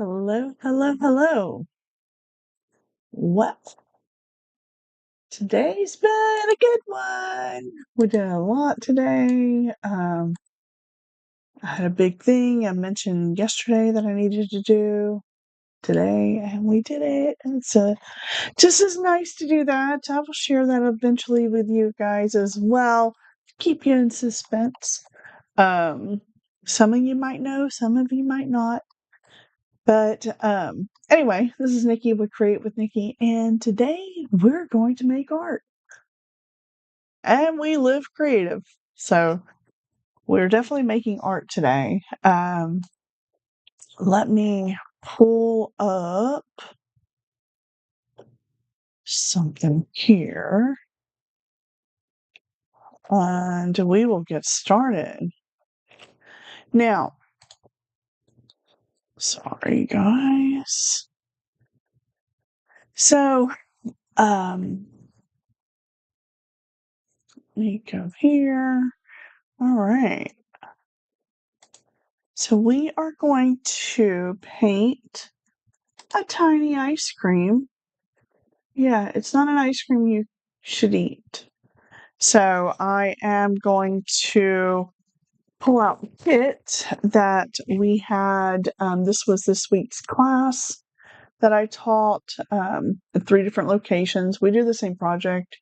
Hello, hello, hello. Well, today's been a good one. We did a lot today. I had a big thing I mentioned yesterday that I needed to do today, and we did it. And so, just as nice to do that. I will share that eventually with you guys as well. Keep you in suspense. Um, some of you might know, some of you might not. But anyway, this is Nikki with Create with Nikki, and today we're going to make art. And we live creative. So we're definitely making art today. Let me pull up something here and we will get started. Now, sorry guys. So, let me go here. All right. So we are going to paint a tiny ice cream. Yeah, it's not an ice cream you should eat. So I am going to pull out the kit that we had. This was this week's class that I taught at 3 different locations. We do the same project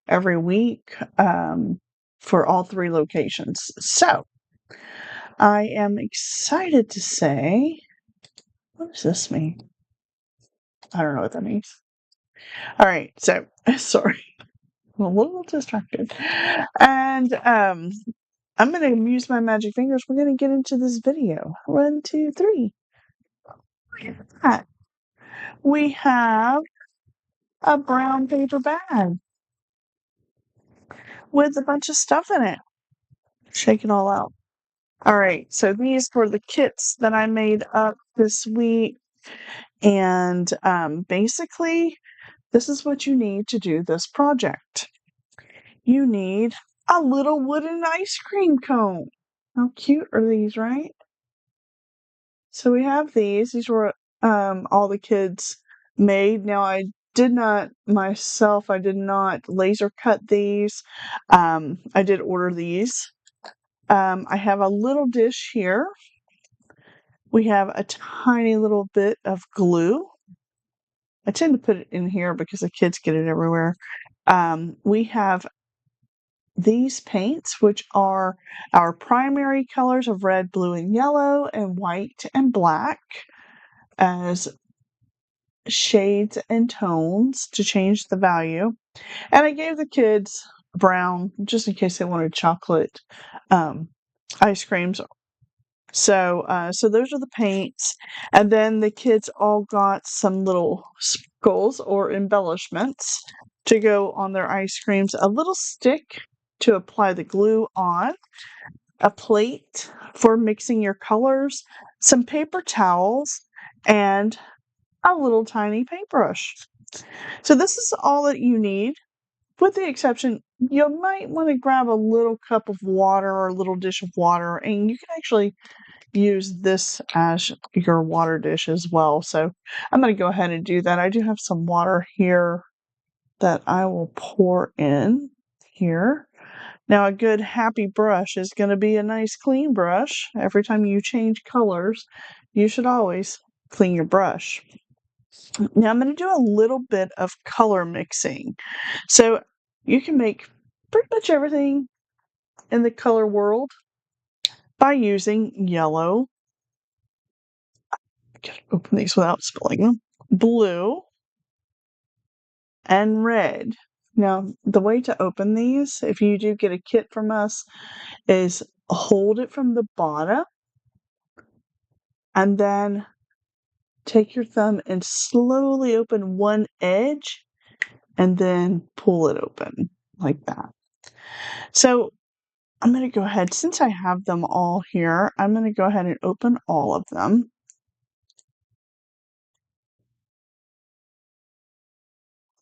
every week for all 3 locations. So I am excited to say, what does this mean? I don't know what that means. All right, so sorry, I'm a little distracted. And I'm gonna use my magic fingers. We're gonna get into this video. 1, 2, 3. Look at that. We have a brown paper bag with a bunch of stuff in it. Shake it all out. All right, so these were the kits that I made up this week. And basically, this is what you need to do this project. You need a little wooden ice cream cone. How cute are these, right? So we have these. These were all the kids made. Now I did not laser cut these. I did order these. I have a little dish here. We have a tiny little bit of glue. I tend to put it in here because the kids get it everywhere. We have these paints, which are our primary colors of red, blue, and yellow, and white and black as shades and tones to change the value. And I gave the kids brown just in case they wanted chocolate ice creams. So those are the paints. And then the kids all got some little sprinkles or embellishments to go on their ice creams, a little stick to apply the glue on, a plate for mixing your colors, some paper towels, and a little tiny paintbrush. So this is all that you need, with the exception, you might want to grab a little cup of water or a little dish of water, and you can actually use this as your water dish as well. So I'm going to go ahead and do that. I do have some water here that I will pour in here. Now, a good happy brush is going to be a nice clean brush. Every time you change colors, you should always clean your brush. Now, I'm going to do a little bit of color mixing. So you can make pretty much everything in the color world by using yellow. I gotta open these without spilling them. Blue and red. Now, the way to open these, if you do get a kit from us, is hold it from the bottom and then take your thumb and slowly open one edge and then pull it open like that. So I'm going to go ahead, since I have them all here, I'm going to go ahead and open all of them.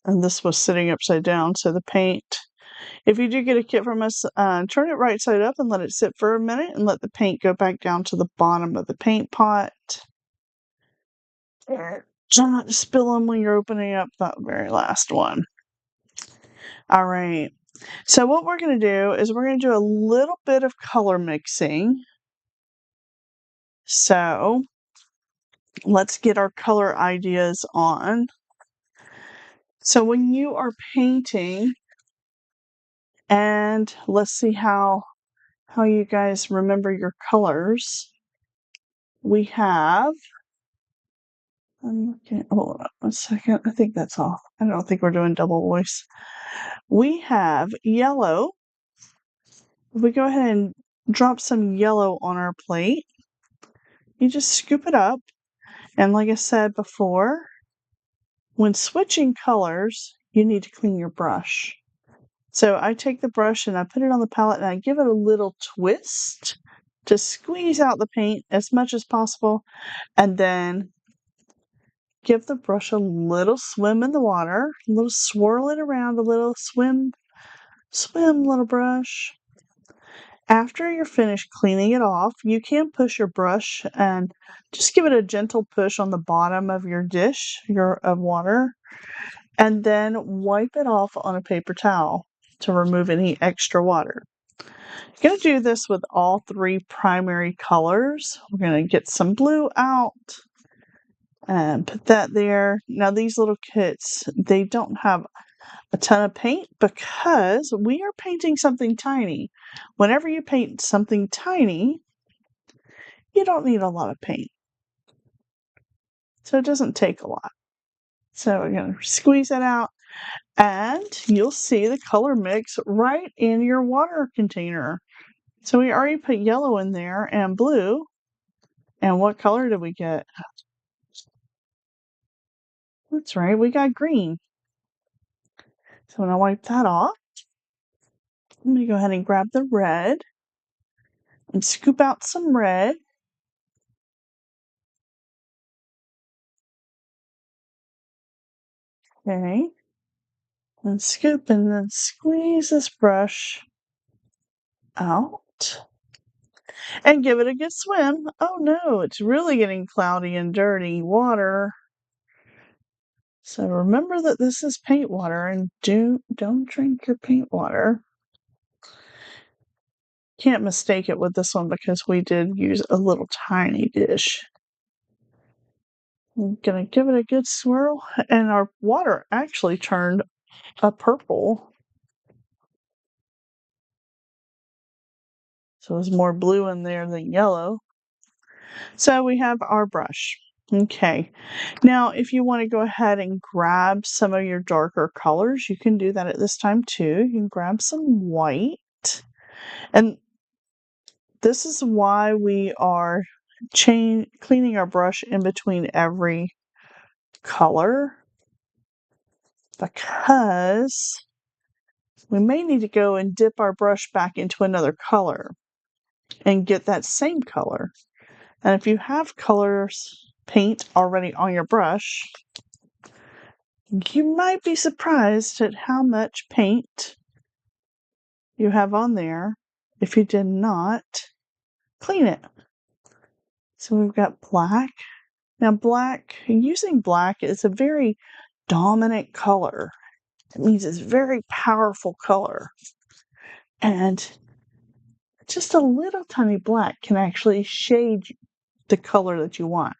And this was sitting upside down, so the paint, if you do get a kit from us, turn it right side up and let it sit for a minute and let the paint go back down to the bottom of the paint pot. Try not to spill them when you're opening up that very last one. All right. So what we're going to do is we're going to do a little bit of color mixing. So let's get our color ideas on. So when you are painting, and let's see how you guys remember your colors. We have, hold on a second. I think that's off. I don't think we're doing double voice. We have yellow. If we go ahead and drop some yellow on our plate, you just scoop it up. And like I said before, when switching colors, you need to clean your brush. So I take the brush and I put it on the palette and I give it a little twist to squeeze out the paint as much as possible, and then give the brush a little swim in the water, a little swirl it around, a little swim, little brush. After you're finished cleaning it off, you can push your brush and just give it a gentle push on the bottom of your dish of water, and then wipe it off on a paper towel to remove any extra water. You're going to do this with all three primary colors. We're going to get some blue out and put that there. Now these little kits, they don't have a ton of paint because we are painting something tiny. Whenever you paint something tiny, you don't need a lot of paint. So it doesn't take a lot. So we're going to squeeze that out and you'll see the color mix right in your water container. So we already put yellow in there and blue. And what color did we get? That's right, we got green. So when I wipe that off, I'm going to go ahead and grab the red and scoop out some red. Okay. And scoop and then squeeze this brush out and give it a good swim. Oh no, it's really getting cloudy and dirty water. So remember that this is paint water and don't drink your paint water. Can't mistake it with this one because we did use a little tiny dish. I'm gonna give it a good swirl, and our water actually turned a purple. So there's more blue in there than yellow. So we have our brush. Okay. Now, if you want to go ahead and grab some of your darker colors, you can do that at this time too. You can grab some white. And this is why we are cleaning our brush in between every color, because we may need to go and dip our brush back into another color and get that same color. And if you have paint already on your brush, you might be surprised at how much paint you have on there if you did not clean it. So we've got black. Now using black is a very dominant color. It means it's a very powerful color. And just a little tiny black can actually shade the color that you want.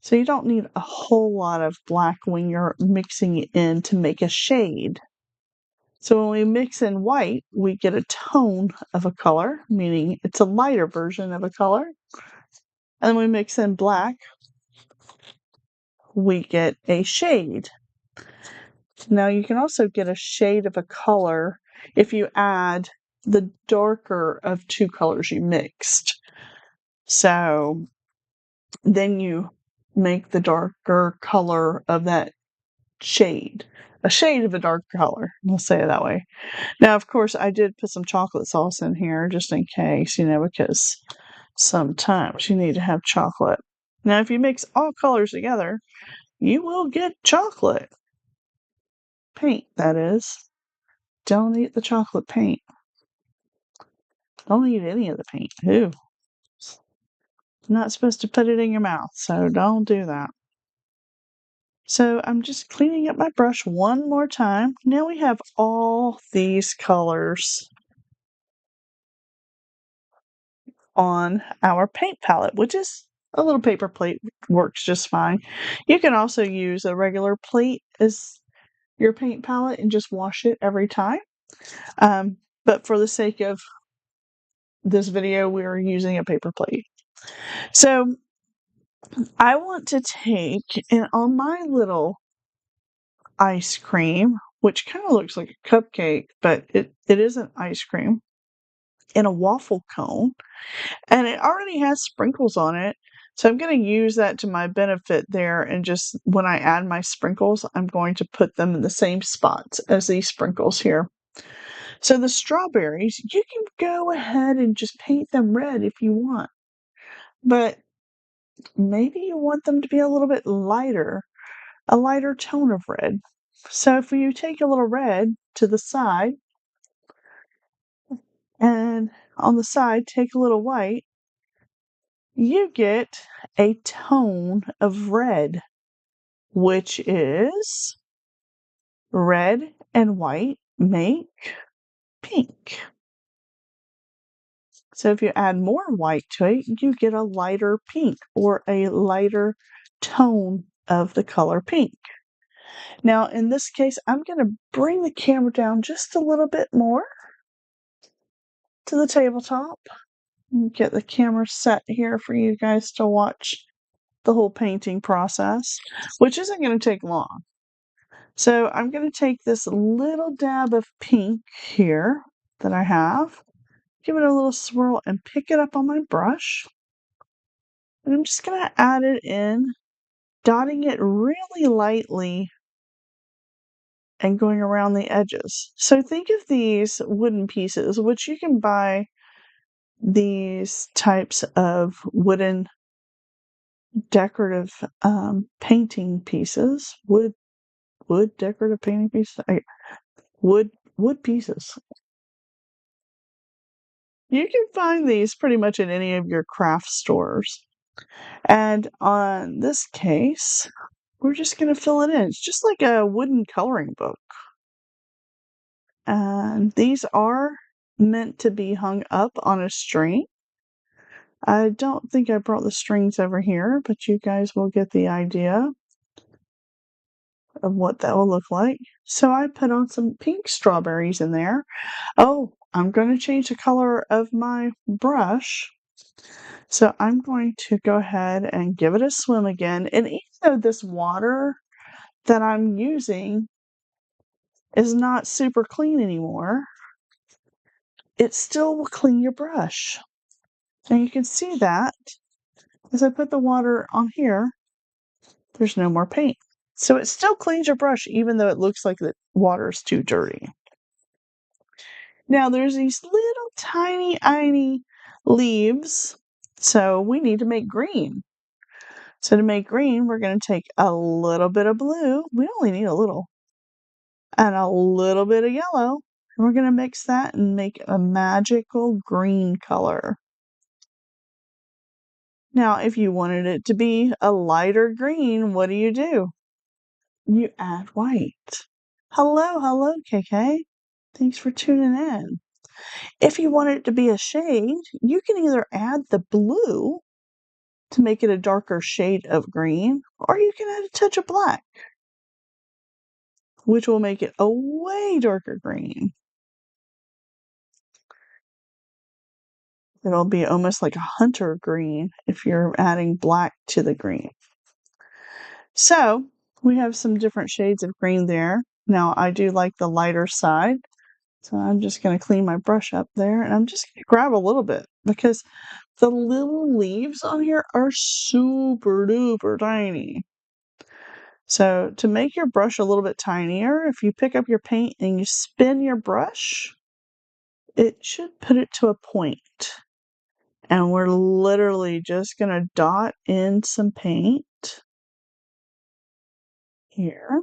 So you don't need a whole lot of black when you're mixing it in to make a shade. So when we mix in white, we get a tone of a color, meaning it's a lighter version of a color. And then we mix in black, we get a shade. Now you can also get a shade of a color if you add the darker of two colors you mixed. So then you make the darker color of that shade. A shade of a dark color. We'll say it that way. Now, of course, I did put some chocolate sauce in here just in case, because sometimes you need to have chocolate. Now, if you mix all colors together, you will get chocolate. Paint, that is. Don't eat the chocolate paint. Don't eat any of the paint. Ew. You're not supposed to put it in your mouth, so don't do that. So I'm just cleaning up my brush one more time. Now we have all these colors on our paint palette, which is a little paper plate, works just fine. You can also use a regular plate as your paint palette and just wash it every time. But for the sake of this video, we're using a paper plate. So I want to take, and on my little ice cream, which kind of looks like a cupcake, but it isn't ice cream, in a waffle cone, and it already has sprinkles on it. So I'm going to use that to my benefit there, and just when I add my sprinkles, I'm going to put them in the same spots as these sprinkles here. So the strawberries, you can go ahead and just paint them red if you want, but maybe you want them to be a little bit lighter, a lighter tone of red. So if you take a little red to the side, and on the side take a little white, you get a tone of red, which is red and white make pink. So if you add more white to it, you get a lighter pink or a lighter tone of the color pink. Now, in this case, I'm going to bring the camera down just a little bit more to the tabletop. Get the camera set here for you guys to watch the whole painting process, which isn't going to take long. So I'm going to take this little dab of pink here that I have, give it a little swirl and pick it up on my brush. And I'm just going to add it in, dotting it really lightly and going around the edges. So think of these wooden pieces, which you can buy these types of wooden decorative painting pieces, wood decorative painting pieces, wood pieces. You can find these pretty much in any of your craft stores. And on this case, we're just going to fill it in. It's just like a wooden coloring book. And these are meant to be hung up on a string. I don't think I brought the strings over here, but you guys will get the idea of what that will look like. So I put on some pink strawberries in there. Oh, I'm going to change the color of my brush. So I'm going to go ahead and give it a swim again. And even though this water that I'm using is not super clean anymore, it still will clean your brush. And you can see that as I put the water on here, there's no more paint. So it still cleans your brush even though it looks like the water is too dirty. Now there's these little tiny leaves, so we need to make green. So to make green, we're going to take a little bit of blue. We only need a little. And a little bit of yellow. And we're going to mix that and make a magical green color. Now, if you wanted it to be a lighter green, what do? You add white. Hello, KK. Thanks for tuning in. If you want it to be a shade, you can either add the blue to make it a darker shade of green, or you can add a touch of black, which will make it a way darker green. It'll be almost like a hunter green if you're adding black to the green. So we have some different shades of green there. Now I do like the lighter side. So I'm just going to clean my brush up there, and I'm just going to grab a little bit because the little leaves on here are super duper tiny. So to make your brush a little bit tinier, if you pick up your paint and you spin your brush, it should put it to a point. And we're literally just going to dot in some paint here.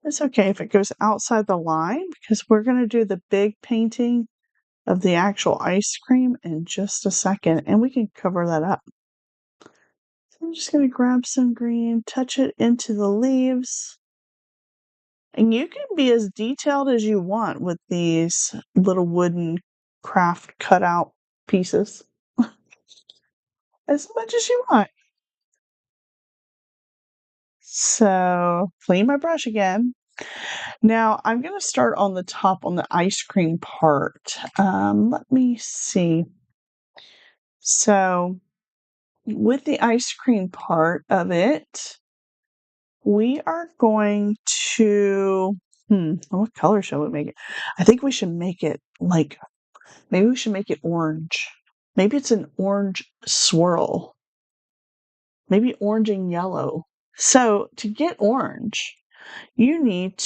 It's okay if it goes outside the line because we're going to do the big painting of the actual ice cream in just a second, and we can cover that up. So I'm just going to grab some green, touch it into the leaves. And you can be as detailed as you want with these little wooden craft cutout pieces. As much as you want. So, clean my brush again. Now, I'm going to start on the top on the ice cream part. Let me see. So, with the ice cream part of it, we are going to, what color shall we make it? I think we should make it maybe we should make it orange. Maybe it's an orange swirl. Maybe orange and yellow. So to get orange, you need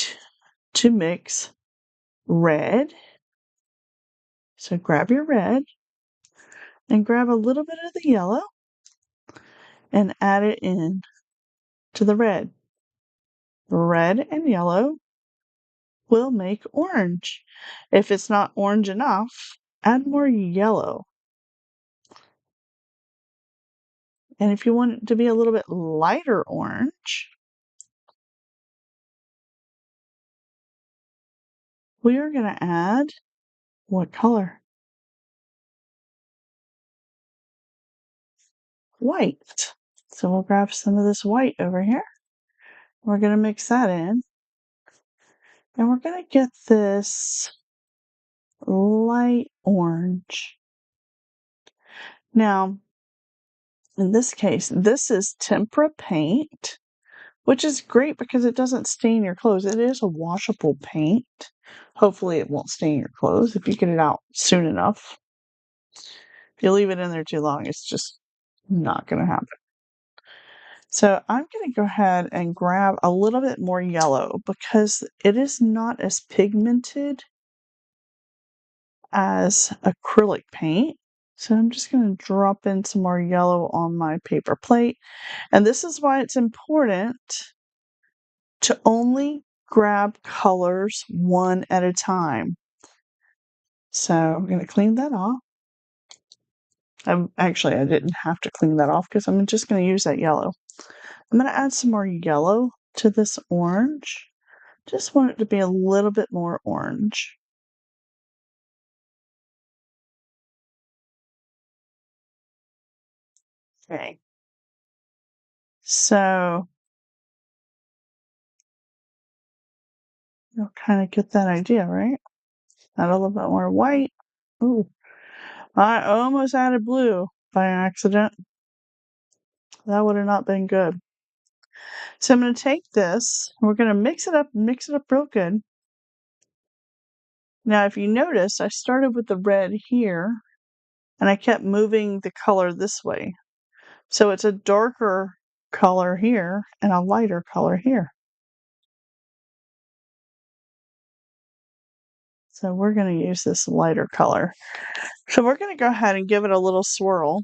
to mix red. So grab your red and grab a little bit of the yellow and add it in to the red. Red and yellow will make orange. If it's not orange enough, add more yellow. And if you want it to be a little bit lighter orange, we are going to add what color? White. So we'll grab some of this white over here. We're going to mix that in. And we're going to get this light orange. Now, in this case, this is tempera paint, which is great because it doesn't stain your clothes. It is a washable paint. Hopefully it won't stain your clothes if you get it out soon enough. If you leave it in there too long, it's just not going to happen. So I'm going to go ahead and grab a little bit more yellow because it is not as pigmented as acrylic paint. So I'm just going to drop in some more yellow on my paper plate. And this is why it's important to only grab colors one at a time. So I'm going to clean that off. I didn't have to clean that off because I'm just going to use that yellow. I'm going to add some more yellow to this orange. Just want it to be a little bit more orange. Okay. So you'll kind of get that idea, right? Add a little bit more white. Ooh, I almost added blue by accident. That would have not been good. So I'm going to take this, we're going to mix it up real good. Now, if you notice, I started with the red here, and I kept moving the color this way. So it's a darker color here and a lighter color here. So we're going to use this lighter color. So we're going to go ahead and give it a little swirl.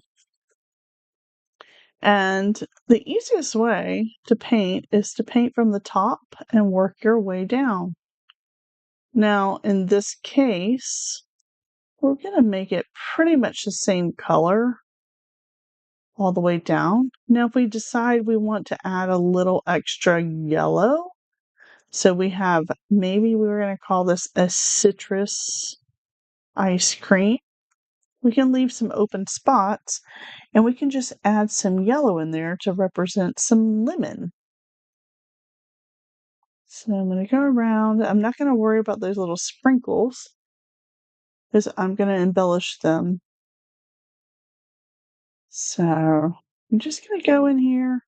And the easiest way to paint is to paint from the top and work your way down. Now, in this case, we're going to make it pretty much the same color all the way down. Now, if we decide we want to add a little extra yellow, so we have, maybe we're going to call this a citrus ice cream. We can leave some open spots and we can just add some yellow in there to represent some lemon. So I'm going to go around. I'm not going to worry about those little sprinkles because I'm going to embellish them. So I'm just going to go in here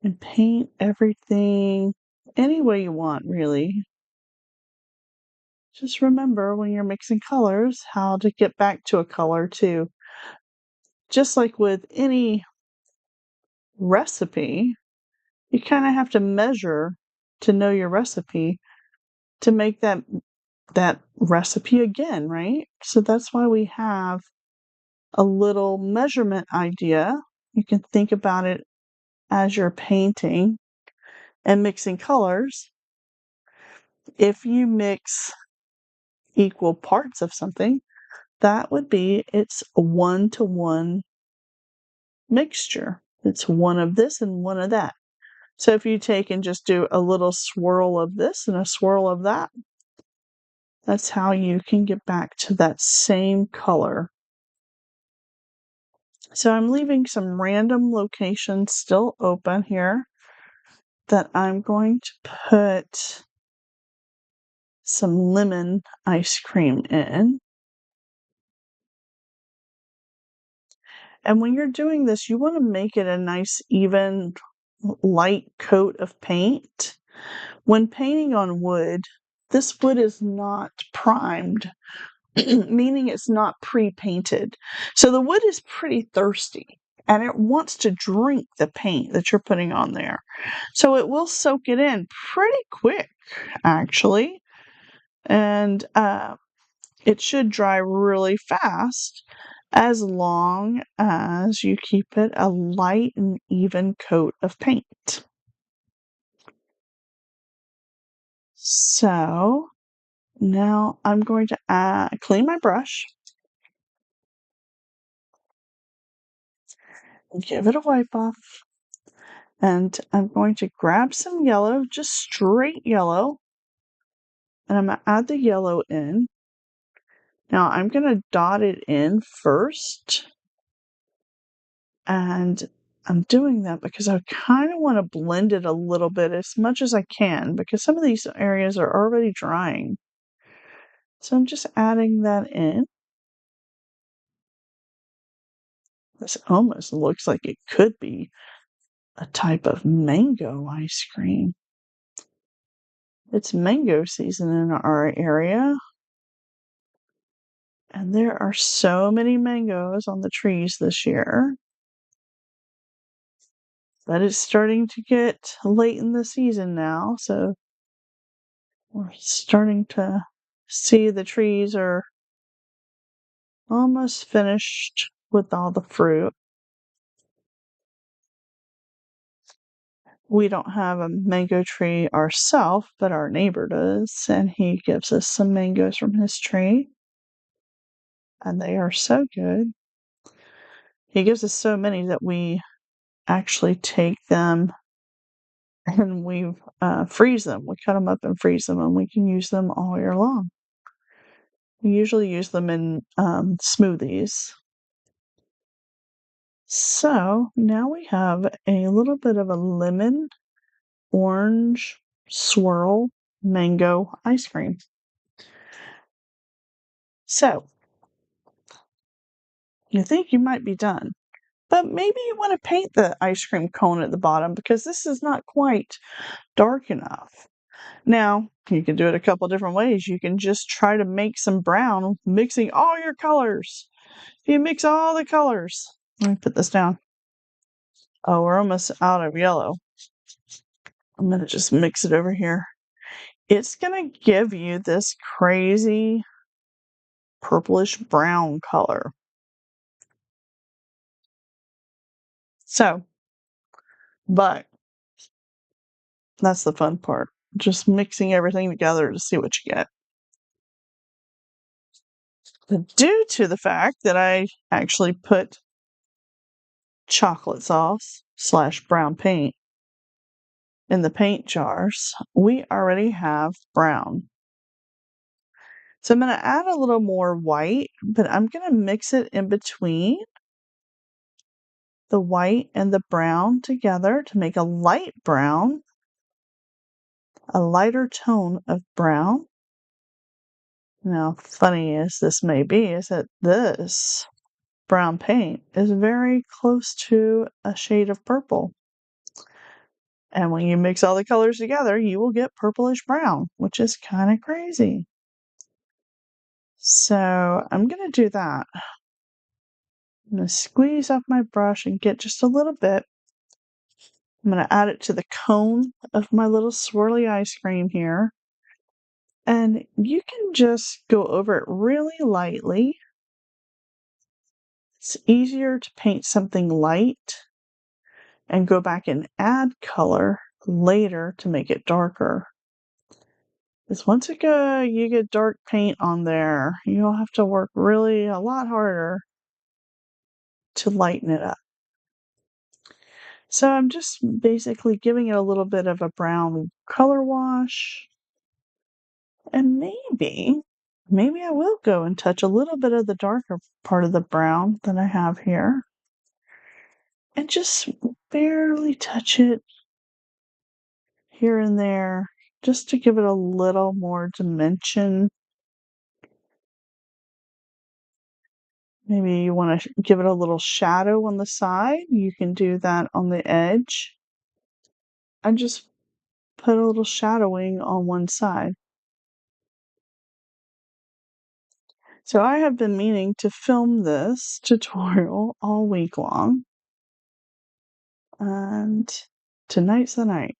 and paint everything any way you want, really. Just remember when you're mixing colors how to get back to a color too. Just like with any recipe, you kind of have to measure to know your recipe to make that recipe again, right? So that's why we have a little measurement idea. You can think about it as you're painting and mixing colors. If you mix equal parts of something, that would be its 1-to-1 mixture. It's one of this and one of that. So if you take and just do a little swirl of this and a swirl of that, that's how you can get back to that same color. So I'm leaving some random locations still open here that I'm going to put some lemon ice cream in. And when you're doing this, you want to make it a nice, even, light coat of paint. When painting on wood, this wood is not primed, meaning it's not pre-painted. So the wood is pretty thirsty and it wants to drink the paint that you're putting on there. So it will soak it in pretty quick, actually. And it should dry really fast as long as you keep it a light and even coat of paint. So now I'm going to clean my brush, give it a wipe off, and I'm going to grab some yellow, just straight yellow, and I'm going to add the yellow in. Now I'm going to dot it in first, and I'm doing that because I kind of want to blend it a little bit as much as I can because some of these areas are already drying. So I'm just adding that in. This almost looks like it could be a type of mango ice cream. It's mango season in our area, and there are so many mangoes on the trees this year. But it's starting to get late in the season now, so we're starting to see the trees are almost finished with all the fruit. We don't have a mango tree ourselves, but our neighbor does, and he gives us some mangoes from his tree, and they are so good. He gives us so many that we actually take them and we freeze them. We cut them up and freeze them, and we can use them all year long. We usually use them in smoothies. So now we have a little bit of a lemon orange swirl mango ice cream. So you think you might be done, but maybe you want to paint the ice cream cone at the bottom because this is not quite dark enough. Now, you can do it a couple different ways. You can just try to make some brown, mixing all your colors. You mix all the colors. Let me put this down. Oh, we're almost out of yellow. I'm going to just mix it over here. It's going to give you this crazy purplish brown color. So, but that's the fun part. Just mixing everything together to see what you get. But due to the fact that I actually put chocolate sauce / brown paint in the paint jars, we already have brown. So I'm going to add a little more white, but I'm going to mix it in between the white and the brown together to make a light brown, a lighter tone of brown. Now, funny as this may be, is that this brown paint is very close to a shade of purple. And when you mix all the colors together, you will get purplish brown, which is kind of crazy. So I'm going to do that. I'm going to squeeze off my brush and get just a little bit. I'm going to add it to the cone of my little swirly ice cream here. And you can just go over it really lightly. It's easier to paint something light and go back and add color later to make it darker. is once you get dark paint on there, you'll have to work really a lot harder to lighten it up. So I'm just basically giving it a little bit of a brown color wash. And maybe I will go and touch a little bit of the darker part of the brown that I have here. And just barely touch it here and there, just to give it a little more dimension. Maybe you want to give it a little shadow on the side. You can do that on the edge. And just put a little shadowing on one side. So I have been meaning to film this tutorial all week long. And tonight's the night.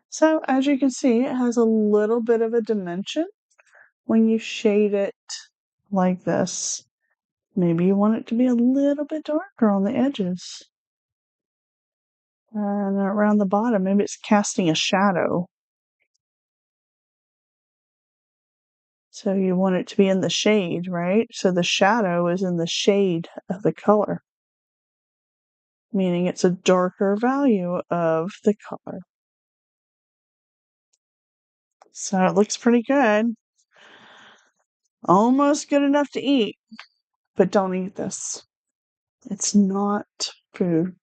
So as you can see, it has a little bit of a dimension when you shade it like this. Maybe you want it to be a little bit darker on the edges. And around the bottom, maybe it's casting a shadow. So you want it to be in the shade, right? So the shadow is in the shade of the color, meaning it's a darker value of the color. So it looks pretty good. Almost good enough to eat, but don't eat this. It's not food.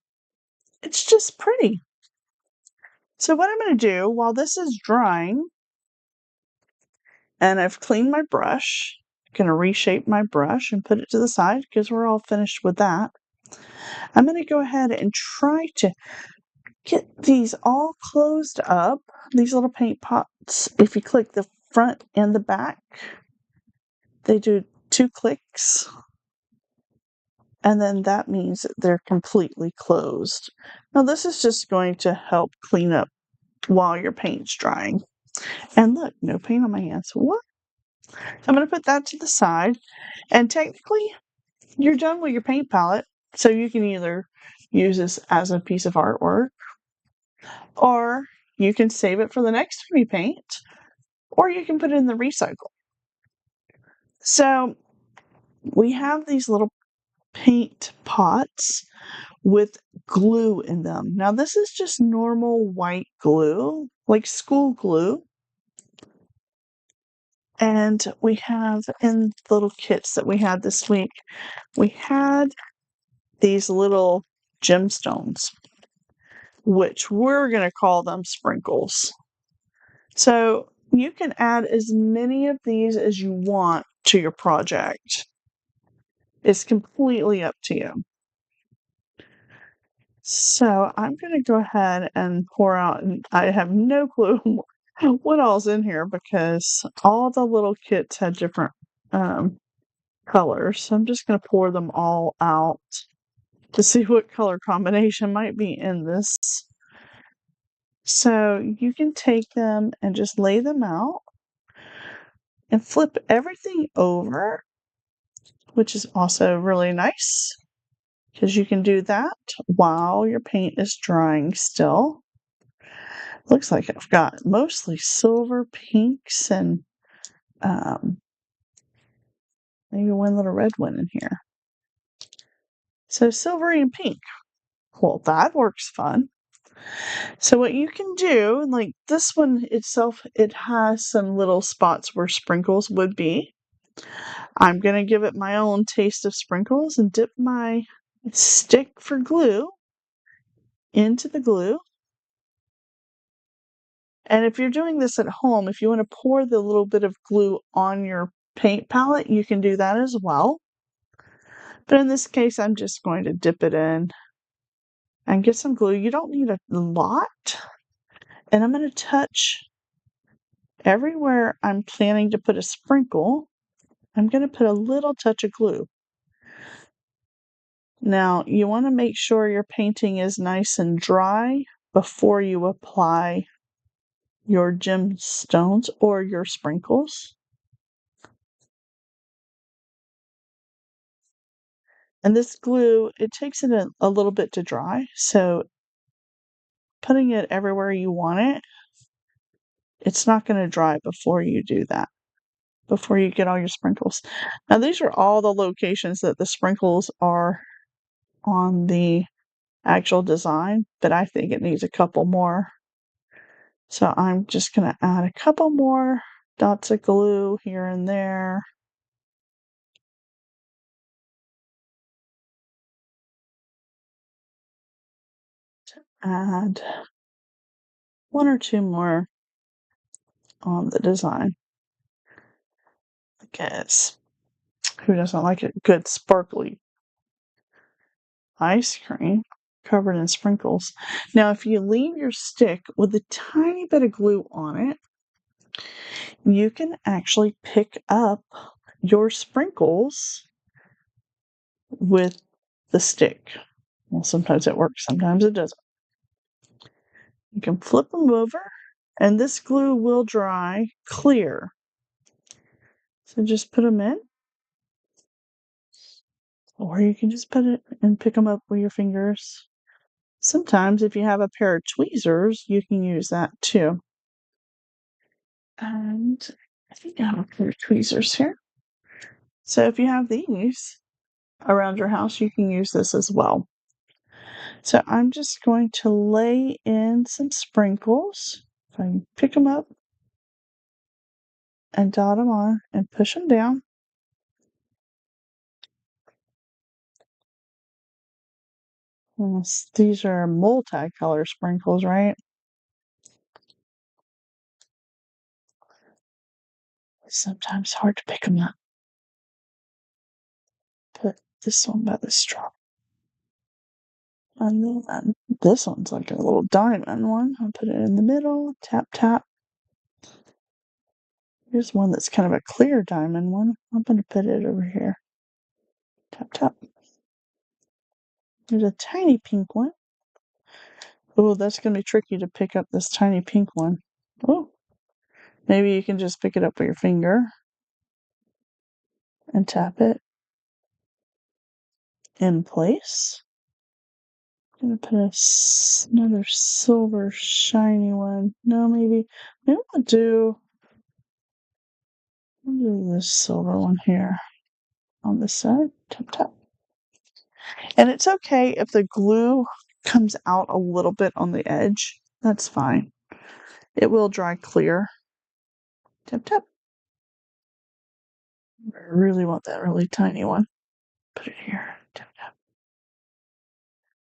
It's just pretty. So what I'm going to do while this is drying, and I've cleaned my brush, I'm going to reshape my brush and put it to the side because we're all finished with that. I'm going to go ahead and try to get these all closed up, these little paint pots. If you click the front and the back, they do 2 clicks, and then that means that they're completely closed. Now this is just going to help clean up while your paint's drying. And look, no paint on my hands. What? I'm going to put that to the side. And technically, you're done with your paint palette. So you can either use this as a piece of artwork, or you can save it for the next time you paint, or you can put it in the recycle. So we have these little paint pots with glue in them. Now, this is just normal white glue, like school glue. And we have in the little kits that we had this week, we had these little gemstones, which we're going to call them sprinkles. So you can add as many of these as you want to your project. It's completely up to you. So I'm going to go ahead and pour out, and I have no clue what all's in here because all the little kits had different colors. So I'm just going to pour them all out to see what color combination might be in this. So you can take them and just lay them out and flip everything over, which is also really nice because you can do that while your paint is drying still. Looks like I've got mostly silver, pinks, and maybe one little red one in here. So silvery and pink. Well, that works fun. So what you can do, like this one itself, it has some little spots where sprinkles would be. I'm going to give it my own taste of sprinkles and dip my stick for glue into the glue. And if you're doing this at home, if you want to pour the little bit of glue on your paint palette, you can do that as well. But in this case, I'm just going to dip it in and get some glue. You don't need a lot. And I'm going to touch everywhere I'm planning to put a sprinkle. I'm going to put a little touch of glue. Now, you want to make sure your painting is nice and dry before you apply your gemstones or your sprinkles. And this glue, it takes it a little bit to dry, so putting it everywhere you want it, it's not going to dry before you do that, before you get all your sprinkles. Now, these are all the locations that the sprinkles are on the actual design, but I think it needs a couple more. So I'm just going to add a couple more dots of glue here and there. Add one or two more on the design. Because who doesn't like a good sparkly ice cream covered in sprinkles? Now, if you leave your stick with a tiny bit of glue on it, you can actually pick up your sprinkles with the stick. Well, sometimes it works, sometimes it doesn't. You can flip them over, and this glue will dry clear. So just put them in, or you can just put it and pick them up with your fingers. Sometimes, if you have a pair of tweezers, you can use that too. And I think I have a pair of tweezers here. So if you have these around your house, you can use this as well. So I'm just going to lay in some sprinkles. If I can pick them up and dot them on and push them down. These are multicolor sprinkles, right? It's sometimes hard to pick them up. Put this one by the straw. And then this one's like a little diamond one. I'll put it in the middle. Tap, tap. Here's one that's kind of a clear diamond one. I'm going to put it over here. Tap, tap. There's a tiny pink one. Oh, that's going to be tricky to pick up this tiny pink one. Oh, maybe you can just pick it up with your finger and tap it in place. I'm going to put another silver shiny one. No, maybe I'll do this silver one here on this side. Tap, tap. And it's okay if the glue comes out a little bit on the edge. That's fine. It will dry clear. Tap, tap. I really want that really tiny one. Put it here. Tap, tap.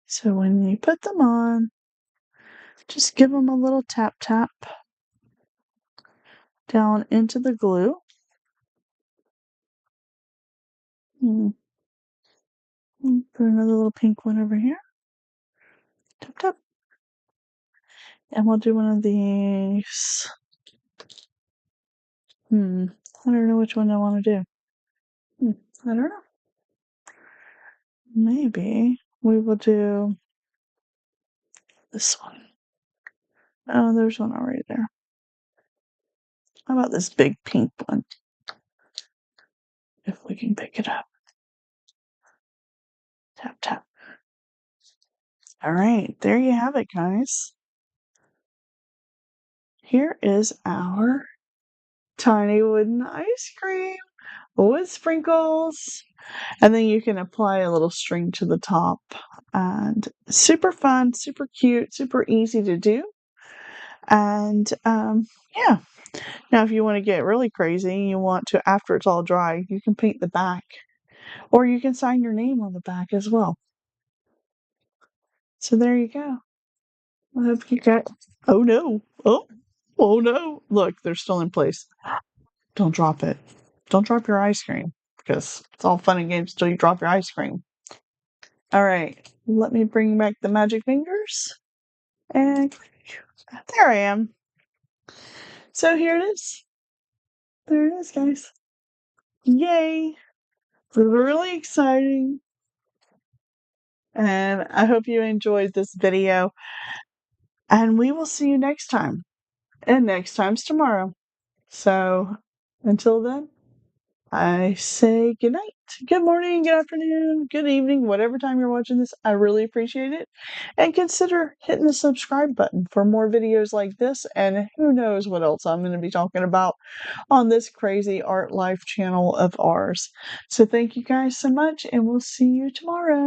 So when you put them on, just give them a little tap, tap down into the glue. Put another little pink one over here. Tap, tap. And we'll do one of these. I don't know which one I want to do. I don't know. Maybe we will do this one. Oh, there's one already there. How about this big pink one? If we can pick it up. Tap, tap. All right, there you have it, guys. Here is our tiny wooden ice cream with sprinkles. And then you can apply a little string to the top. And super fun, super cute, super easy to do. And yeah. Now, if you want to get really crazy, you want to, after it's all dry, you can paint the back. Or you can sign your name on the back as well. So there you go. I hope you got. Oh no. Oh no. Look, they're still in place. Don't drop it. Don't drop your ice cream because it's all fun and games until you drop your ice cream. All right. Let me bring back the magic fingers. And there I am. So here it is. There it is, guys. Yay. Really exciting. And I hope you enjoyed this video. And we will see you next time. And next time's tomorrow. So until then, I say good night, good morning, good afternoon, good evening, whatever time you're watching this. I really appreciate it. And consider hitting the subscribe button for more videos like this, and who knows what else I'm going to be talking about on this crazy art life channel of ours. So thank you guys so much, and we'll see you tomorrow.